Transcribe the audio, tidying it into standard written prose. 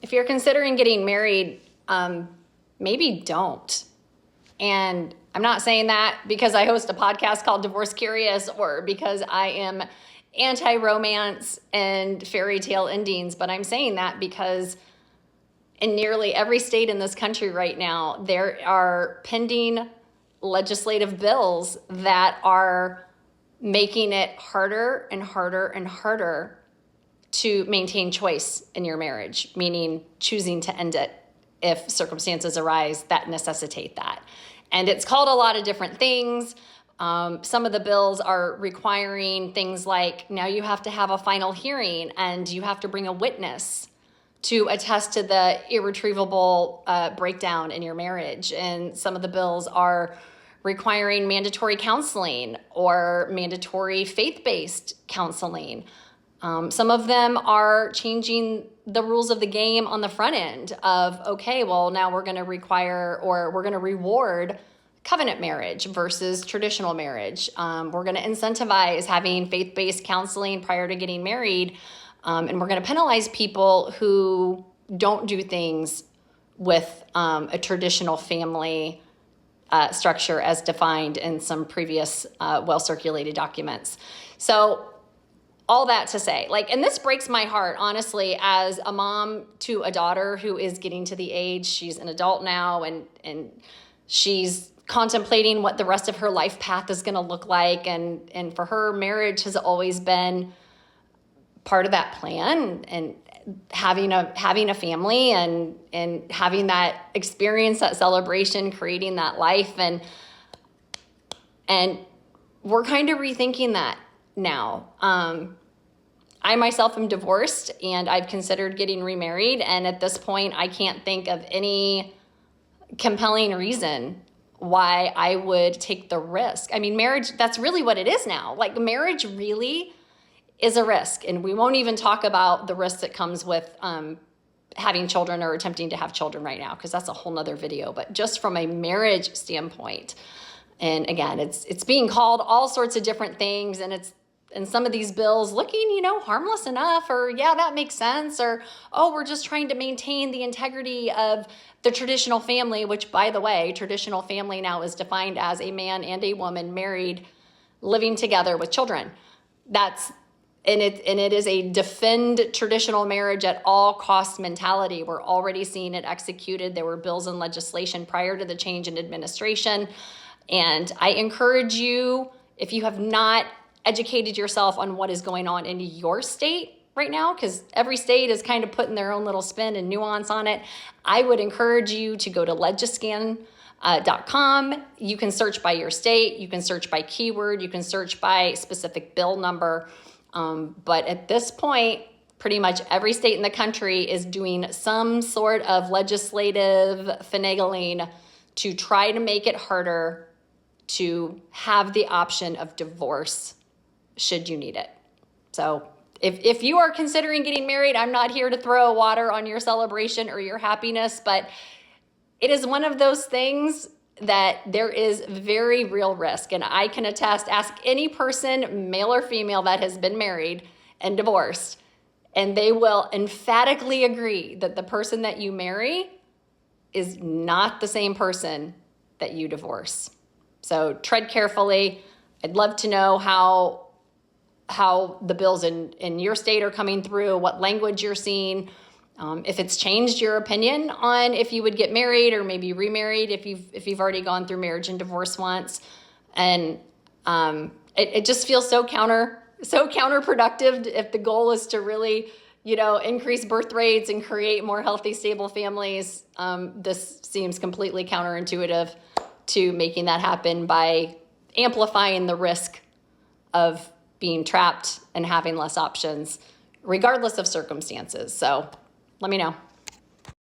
if you're considering getting married, maybe don't. And I'm not saying that because I host a podcast called Divorce Curious or because I am anti-romance and fairy tale endings, but I'm saying that because in nearly every state in this country right now, there are pending legislative bills that are making it harder and harder and harder to maintain choice in your marriage, meaning choosing to end it if circumstances arise that necessitate that. And it's called a lot of different things. Some of the bills are requiring things like now you have to have a final hearing and you have to bring a witness to attest to the irretrievable breakdown in your marriage. And some of the bills are requiring mandatory counseling or mandatory faith-based counseling. Some of them are changing the rules of the game on the front end of, okay, well, now we're going to require or we're going to reward covenant marriage versus traditional marriage. We're going to incentivize having faith-based counseling prior to getting married. And we're going to penalize people who don't do things with a traditional family structure as defined in some previous well-circulated documents. So all that to say, and this breaks my heart, honestly, as a mom to a daughter who is getting to the age, she's an adult now, and she's contemplating what the rest of her life path is going to look like. And for her, marriage has always been part of that plan, and having a family and having that experience, that celebration, creating that life. And we're kind of rethinking that now. I myself am divorced and I've considered getting remarried. And at this point, I can't think of any compelling reason why I would take the risk. I mean, marriage, that's really what it is now. Marriage really is a risk. And we won't even talk about the risk that comes with having children or attempting to have children right now, because that's a whole nother video. But just from a marriage standpoint, and again, it's being called all sorts of different things, and some of these bills looking, harmless enough, or yeah, that makes sense, or, oh, we're just trying to maintain the integrity of the traditional family, which, by the way, traditional family now is defined as a man and a woman married, living together with children. And it is a defend traditional marriage at all costs mentality. We're already seeing it executed. There were bills and legislation prior to the change in administration. And I encourage you, if you have not educated yourself on what is going on in your state right now, because every state is kind of putting their own little spin and nuance on it, I would encourage you to go to legiscan.com. You can search by your state. You can search by keyword. You can search by specific bill number. But at this point, pretty much every state in the country is doing some sort of legislative finagling to try to make it harder to have the option of divorce should you need it. So if you are considering getting married, I'm not here to throw water on your celebration or your happiness, but it is one of those things that there is very real risk. And I can attest, ask any person, male or female, that has been married and divorced, and they will emphatically agree that the person that you marry is not the same person that you divorce. So tread carefully. I'd love to know how the bills in your state are coming through, what language you're seeing, if it's changed your opinion on if you would get married or maybe remarried if you've already gone through marriage and divorce once. And it just feels so counterproductive if the goal is to really, increase birth rates and create more healthy, stable families. This seems completely counterintuitive to making that happen by amplifying the risk of being trapped and having less options, regardless of circumstances. So let me know.